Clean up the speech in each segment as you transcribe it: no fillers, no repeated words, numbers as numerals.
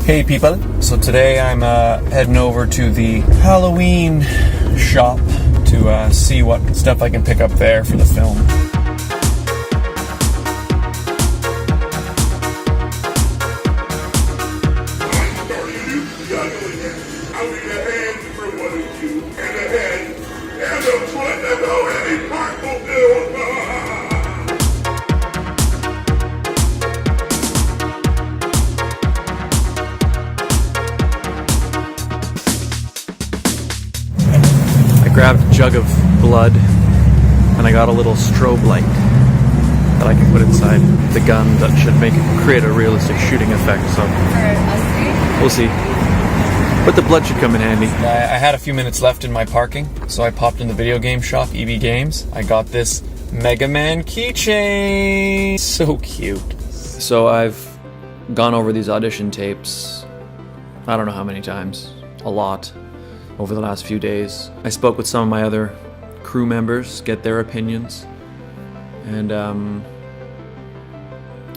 Hey people, so today I'm heading over to the Halloween shop to see what stuff I can pick up there for the film. I grabbed a jug of blood and I got a little strobe light that I can put inside the gun that should create a realistic shooting effect. So we'll see. But the blood should come in handy. I had a few minutes left in my parking, so I popped in the video game shop, EB Games. I got this Mega Man keychain. So cute. So I've gone over these audition tapes, I don't know how many times, a lot, over the last few days. I spoke with some of my other crew members, get their opinions, and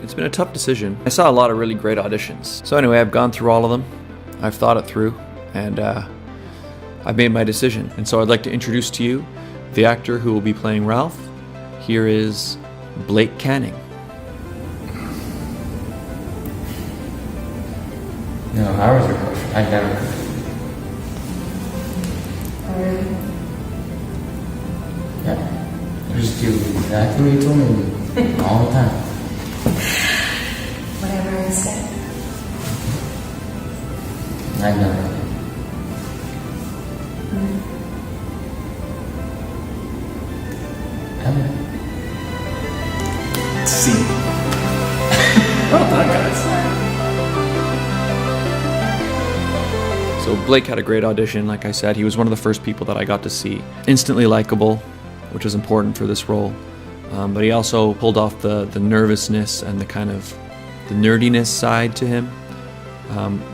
it's been a tough decision. I saw a lot of really great auditions. So anyway, I've gone through all of them, I've thought it through, and I've made my decision. And so I'd like to introduce to you the actor who will be playing Ralph. Here is Blake Canning. No, I was your coach. I never could. Oh, really? Yeah. I just do exactly what you told me all the time. Whatever I said. I never could. Ever. See. Well done, guys. So Blake had a great audition, like I said. He was one of the first people that I got to see. Instantly likable, which is important for this role. But he also pulled off the nervousness and the kind of the nerdiness side to him.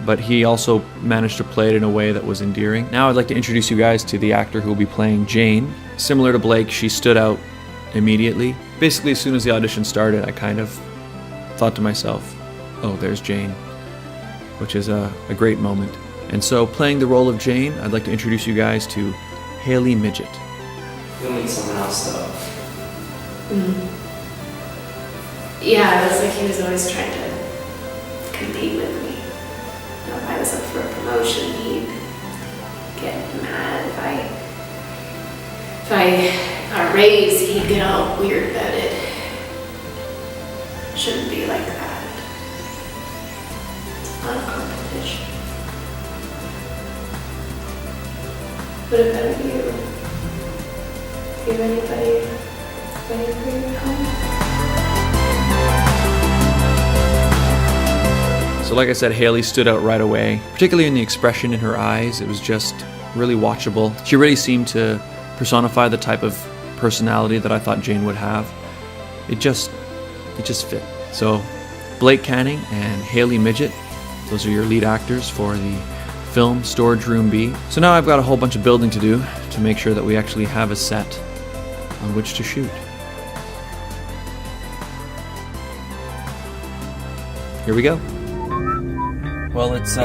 But he also managed to play it in a way that was endearing. Now I'd like to introduce you guys to the actor who will be playing Jane. Similar to Blake, she stood out immediately. Basically, as soon as the audition started, I kind of thought to myself, oh, there's Jane, which is a great moment. And so, playing the role of Jane, I'd like to introduce you guys to Haley Midgette. You'll meet someone else, though. Yeah, it was like he was always trying to compete with me. You know, if I was up for a promotion, he'd get mad. If I got a raise, he'd get all weird about it. Shouldn't be like that. It's not a competition. What about you? Do you have anybody waiting for you at home? So like I said, Haley stood out right away, particularly in the expression in her eyes. It was just really watchable. She really seemed to personify the type of personality that I thought Jane would have. It just fit. So Blake Canning and Haley Midgette, those are your lead actors for the film Storage Room B. So now I've got a whole bunch of building to do to make sure that we actually have a set on which to shoot. Here we go. Well, it's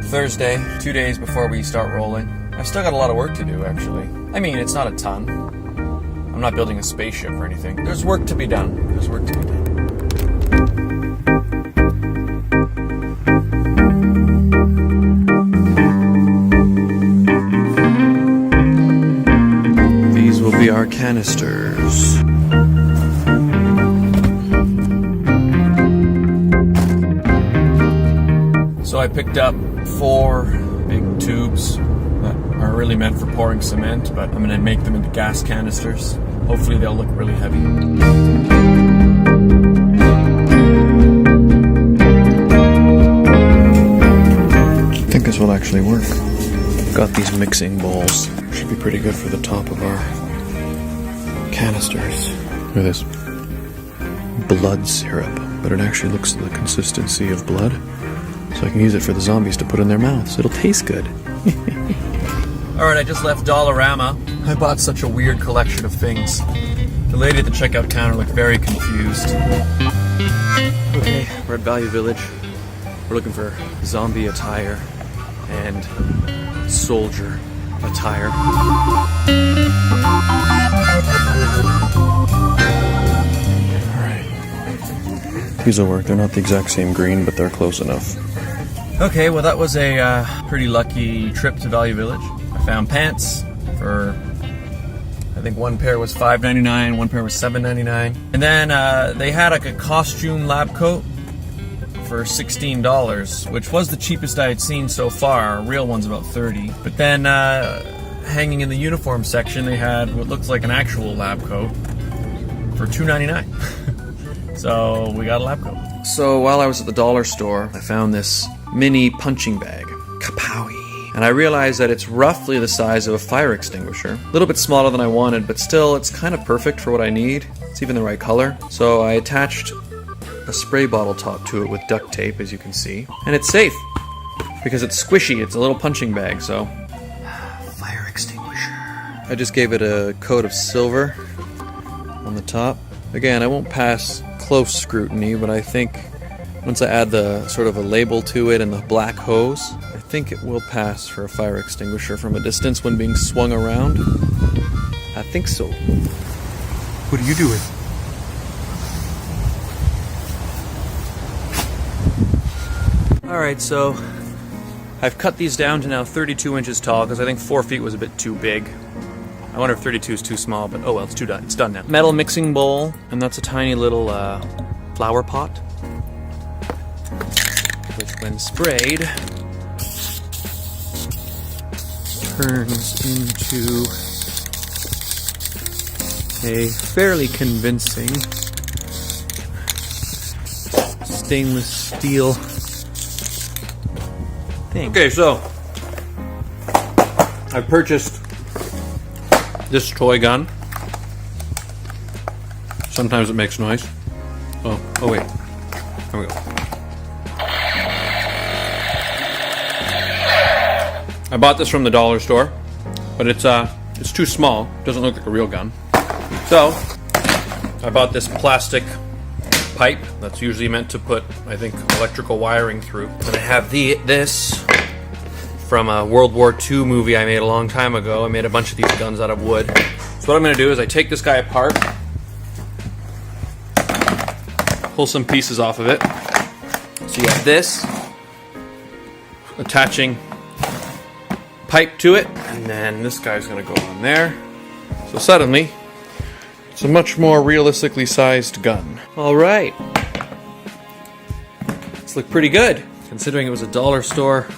Thursday, 2 days before we start rolling. I've still got a lot of work to do, actually. I mean, it's not a ton. I'm not building a spaceship or anything. There's work to be done. There's work to be done. These will be our canisters. So I picked up 4 big tubes that are really meant for pouring cement, but I'm going to make them into gas canisters. Hopefully they'll look really heavy. I think this will actually work. Got these mixing bowls. Should be pretty good for the top of our canisters. Look at this. Blood syrup, but it actually looks the consistency of blood. So I can use it for the zombies to put in their mouths. It'll taste good. Alright, I just left Dollarama. I bought such a weird collection of things. The lady at the checkout counter looked very confused. Okay, we're at Value Village. We're looking for zombie attire and soldier attire. Alright. These will work. They're not the exact same green, but they're close enough. Okay, well that was a pretty lucky trip to Value Village. I found pants for, I think one pair was $5.99, one pair was $7.99. And then they had like a costume lab coat for $16, which was the cheapest I had seen so far. Real one's about $30. But then hanging in the uniform section, they had what looks like an actual lab coat for $2.99. So we got a lab coat. So while I was at the dollar store, I found this mini punching bag. Kapowie. And I realized that it's roughly the size of a fire extinguisher. A little bit smaller than I wanted, but still it's kind of perfect for what I need. It's even the right color. So I attached a spray bottle top to it with duct tape, as you can see. And it's safe, because it's squishy. It's a little punching bag, so... Fire extinguisher. I just gave it a coat of silver on the top. Again, I won't pass close scrutiny, but I think once I add the sort of a label to it and the black hose, I think it will pass for a fire extinguisher from a distance when being swung around. I think so. What are you doing? Alright, so I've cut these down to now 32 inches tall because I think 4 feet was a bit too big. I wonder if 32 is too small, but oh well, it's done. It's done now. Metal mixing bowl, and that's a tiny little flower pot, which when sprayed turns into a fairly convincing stainless steel thing. Okay, so I purchased this toy gun. Sometimes it makes noise. Oh wait. Here we go. I bought this from the dollar store, but it's too small. It doesn't look like a real gun. So I bought this plastic pipe that's usually meant to put, I think, electrical wiring through. And I have this from a World War II movie I made a long time ago. I made a bunch of these guns out of wood. So what I'm going to do is I take this guy apart, pull some pieces off of it. So you have this attaching pipe to it, and then this guy's going to go on there. So suddenly, it's a much more realistically sized gun. Alright. This looked pretty good, considering it was a dollar store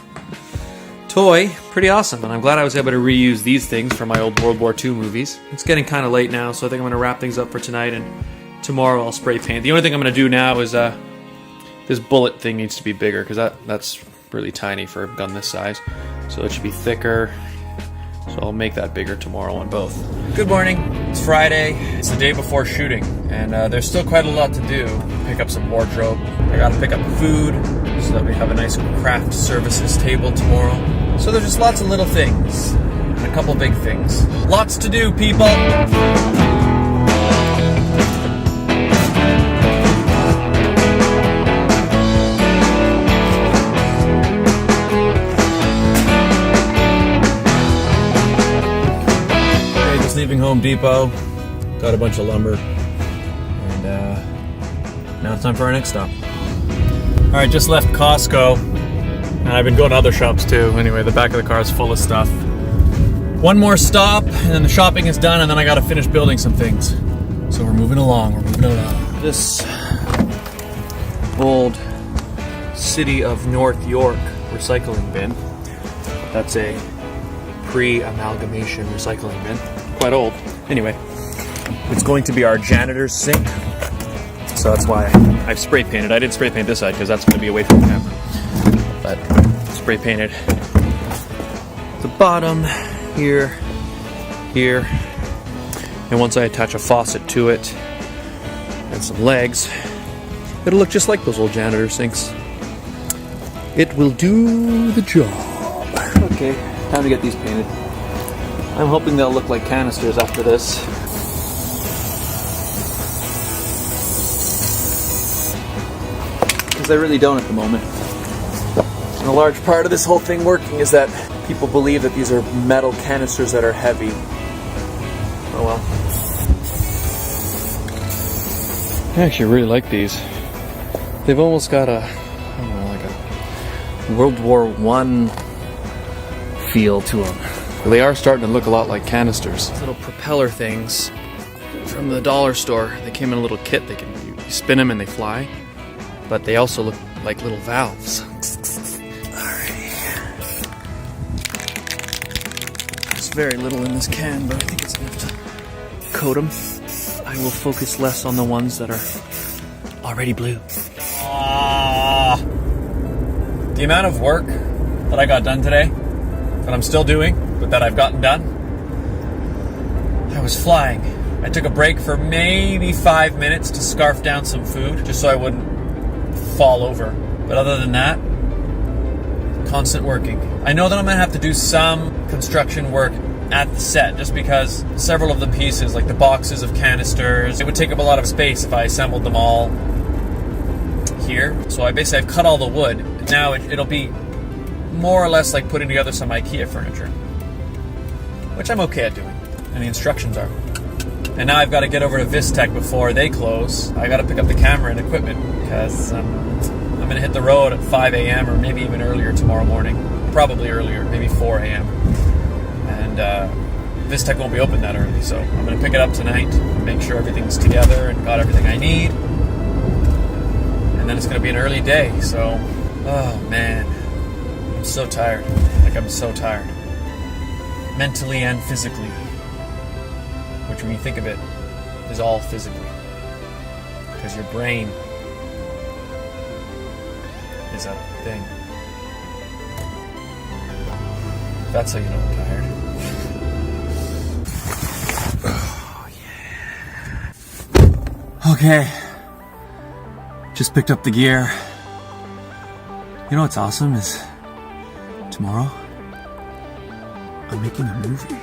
toy. Pretty awesome, and I'm glad I was able to reuse these things from my old World War II movies. It's getting kind of late now, so I think I'm going to wrap things up for tonight, and tomorrow I'll spray paint. The only thing I'm going to do now is this bullet thing needs to be bigger, because that's really tiny for a gun this size. So it should be thicker. So I'll make that bigger tomorrow on both. Good morning. It's Friday. It's the day before shooting, and there's still quite a lot to do. Pick up some wardrobe. I gotta pick up food so that we have a nice craft services table tomorrow. So there's just lots of little things and a couple big things. Lots to do, people. Leaving Home Depot, got a bunch of lumber, and now it's time for our next stop. Alright, just left Costco, and I've been going to other shops too. Anyway, the back of the car is full of stuff. One more stop, and then the shopping is done, and then I gotta finish building some things. So we're moving along, This old City of North York recycling bin, that's a pre-amalgamation recycling bin. Quite old. Anyway, it's going to be our janitor's sink, so that's why I've spray painted. I didn't spray paint this side because that's going to be away from the camera, but spray painted the bottom here, and once I attach a faucet to it and some legs, it'll look just like those old janitor sinks. It will do the job. Okay, time to get these painted. I'm hoping they'll look like canisters after this. Because they really don't at the moment. And a large part of this whole thing working is that people believe that these are metal canisters that are heavy. Oh well. I actually really like these. They've almost got a, I don't know, like a World War I feel to them. They are starting to look a lot like canisters. These little propeller things from the dollar store. They came in a little kit. They can you spin them and they fly, but they also look like little valves. Alrighty. There's very little in this can, but I think it's enough to coat them. I will focus less on the ones that are already blue. The amount of work that I got done today, that I'm still doing, but that I've gotten done, I was flying. I took a break for maybe 5 minutes to scarf down some food, just so I wouldn't fall over. But other than that, constant working. I know that I'm going to have to do some construction work at the set, just because several of the pieces, like the boxes of canisters, it would take up a lot of space if I assembled them all here. So I've cut all the wood. Now it'll be more or less like putting together some IKEA furniture, which I'm okay at doing, and the instructions are. And now I've got to get over to Vistech before they close. I got to pick up the camera and equipment, because I'm going to hit the road at 5 a.m. or maybe even earlier tomorrow morning. Probably earlier, maybe 4 a.m. And Vistech won't be open that early, so I'm going to pick it up tonight, make sure everything's together and got everything I need. And then it's going to be an early day, so, oh man, I'm so tired. Like, I'm so tired. Mentally and physically. Which, when you think of it, is all physically. Because your brain is a thing. That's how you know I'm tired. Oh, yeah. Okay. Just picked up the gear. You know what's awesome is tomorrow I'm making a movie.